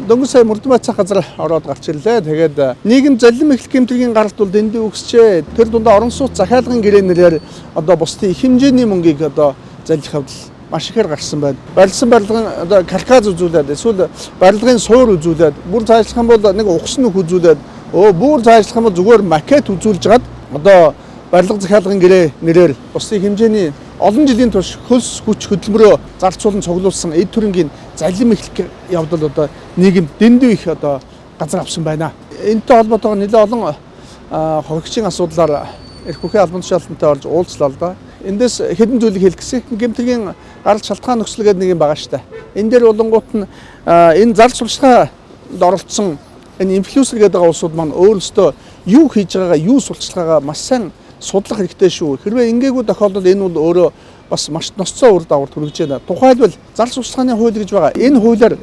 дөнгөж сая Мөрдөн байцаах газар ороод гарч ирлээ. Тэгээд нийгэм заллим эхлэх гэмтэргийн гаралт бол дэндүү өгсчээ. Тэр дундаа орон сууц захиалгын гэрээнээр одоо бусдын их хэмжээний мөнгийг одоо заллих явдал маш ихээр гарсан байна. Барилсан барилгын одоо каркас үзүүлээд эсвэл барилгын суур үзүүлээд бүр цаашлах юм бол нэг ухс нүх үзүүлээд бүр цаашлах юм бол зүгээр макет үзүүлж гад одоо барилга захиалгын гэрээ нэрээр бусдын хэмжээний олон жилийн турш хөлс хүч хөдөлмөрөө зарцуулан цуглуулсан эд төрөнгийн заллим эхлэх явдал одоо нийгэм дэндүү их одоо газар авсан байна. Энэтэй холбоотойгоор нэлээд олон хохирогчийн асуудлаар эрх бүхий албан тушаалтантай орж уулзлаа л да. Эндээс хэдэн зүйлийг хэлэх гэсэн гэмтэргийн гарал шалтгаан нөхцөл гэдэг нэг юм байгаа штэ. Энэ дээр болонгууд нь энэ зар сурталчилгаанд оролцсон энэ инфлюенсер гэдэг улсууд маань өөрсдөө юу хийж байгаагаа, юу сурталчилгаагаа маш сайн судлах хэрэгтэй шүү. Хэрвээ ингээгүй тохиолдолд энэ бол өөрөө бас маш ноцтой үр дагавар төрөж байна. Тухайлбал зар сурталчилгааны хууль гэж байгаа. Энэ хуулиар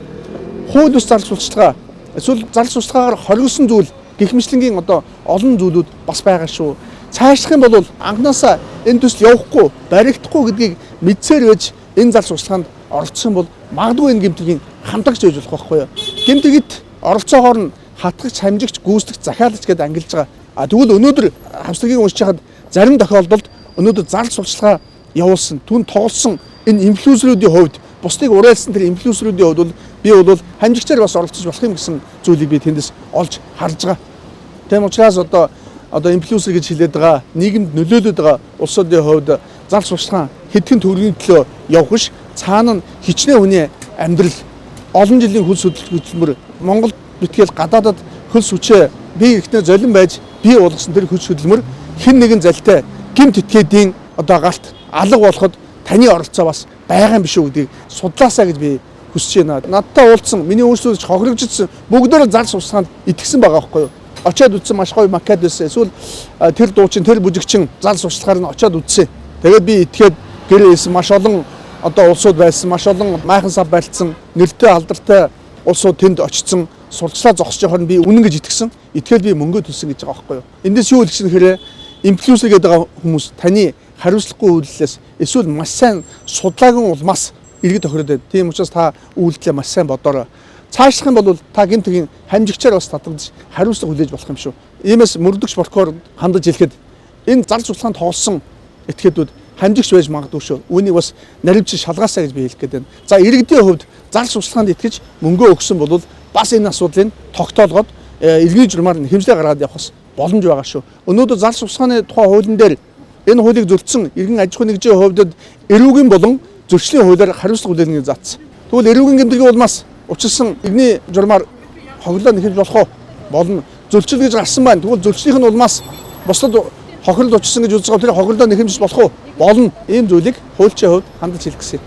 хууль бус зар сурталчилгаа эсвэл зар сурталчилгаагаар хоригдсон зүйл гэх мэтлэнгийн одоо олон зүйлүүд бас байгаа шүү. Цаашлах юм бол анханасаа энэ төсөл явахгүй, баригдахгүй гэдгийг мэдсээр байж энэ зар сурталчилгаанд оролцсон бол магадгүй энэ гэмтэргийн хамтагч байж болох байхгүй юу. Гэмтэргэд оролцоогоор нь хатгагч, хамжигч, гүйцэтгэгч, захиалагч гэдээ ангилж байгаа. Тэгвэл өнөөдөр хамслагийг уншиж хахад зарим тохиолдолд өнөөдөр зар сурталчилгаа явуулсан, түн тоглосон энэ инфлюенсерүүдийн хувьд бусдыг уриалсан тэр инфлюенсерүүдийн хувьд бол би бол хамжигчаар бас оролцож болох юм гэсэн зүйлийг би тэндээс олж харж байгаа. Тийм учраас одоо инфлюенсер гэж хэлээд байгаа нийгэмд нөлөөлөд байгаа улсуудын хувьд зар сурталчилгаа хэдхэн төгрөгийн төлөө явах биш, цаана нь хичнээн хүний амьдрал, олон жилийн хөлс хөдөлмөр, Монгол битгээл гадаадад хөлс хүчээ бие ихнээ золин байж бий болгосон тэр хөлс хөдөлмөр хэн нэгэн залтай гэмт этгээдийн одоо галт алга болоход таны оролцоо бас байгаа юм биш үү гэдгийг судлаасаа гэж би хүсэж байна. Надтай уулзсан, миний өөрсдөө хохирогдсон бүгдөө зар сурталчилгаанд итгэсэн байгаа байхгүй юу? Очоод үзсэн маш гоё макет байсан. Эсвэл тэр дуучин, тэр бүжигчин зар сурталчилгаар нь очоод үзсэн. Тэгээд би итгээд гэрээсэн маш олон одоо улсууд байсан, маш олон майхан сав барьцсан, нэртэй алдартай улсууд тэнд очсон, сурталчлаа зогсож явахаар би үнэн гэж итгэсэн. Итгээл би мөнгө төлсөн гэж байгаа байхгүй юу? Эндээс юу хэлэх чинь хэрэг инфлюенсер гэдэг хүмүүс таны хариуцлагагүй үйлдэлээс эсвэл маш сайн судлаагийн улмаас иргэд тохироод байна. Тийм учраас та үйлдэлээ маш сайн бодоорой. Цаашлах юм бол та гэмтэргийн хамжигчаар бас татагдаж хариуцлага хүлээж болох юм шүү. Иймээс мөрдөгч прокурор хандаж хэлэхэд энэ зар сурталчилгаанд тоглосон этгээдүүд хамжигч байж магадгүй шүү. Үүнийг бас наривч шалгаасаа гэж би хэлэх гээд байна. За иргэдийн хувьд зар сурталчилгаанд итгэж мөнгө өгсөн бол бас энэ асуудлыг тогтоолгоод иргэний журмаар хэмжлээ гаргаад явах боломж байгаа шүү. Өнөөдөр зар сурталчилгааны тухай хуулийн дээр энэ хуулийг зөрчсөн иргэн аж ахуйн нэгжийн хувьд эрүүгийн болон зөрчлийн хуулиар хариуцлага хүлээнэ гэж заасан. Тэгвэл эрүүгийн гэмтэргийн улмаас учирсан иргэний журмаар хохирлоо нэхэж болох уу? Болно. Зөрчил гэж гарсан байна. Тэгвэл зөрчлийнх нь улмаас бусдад хохирол учирсан гэж үзэж байгаа тэр хохирлоо нэхэмжиж болох уу? Болно. Ийм зүйлийг хуульчийн хувьд хандаж хэлэх гэсэн.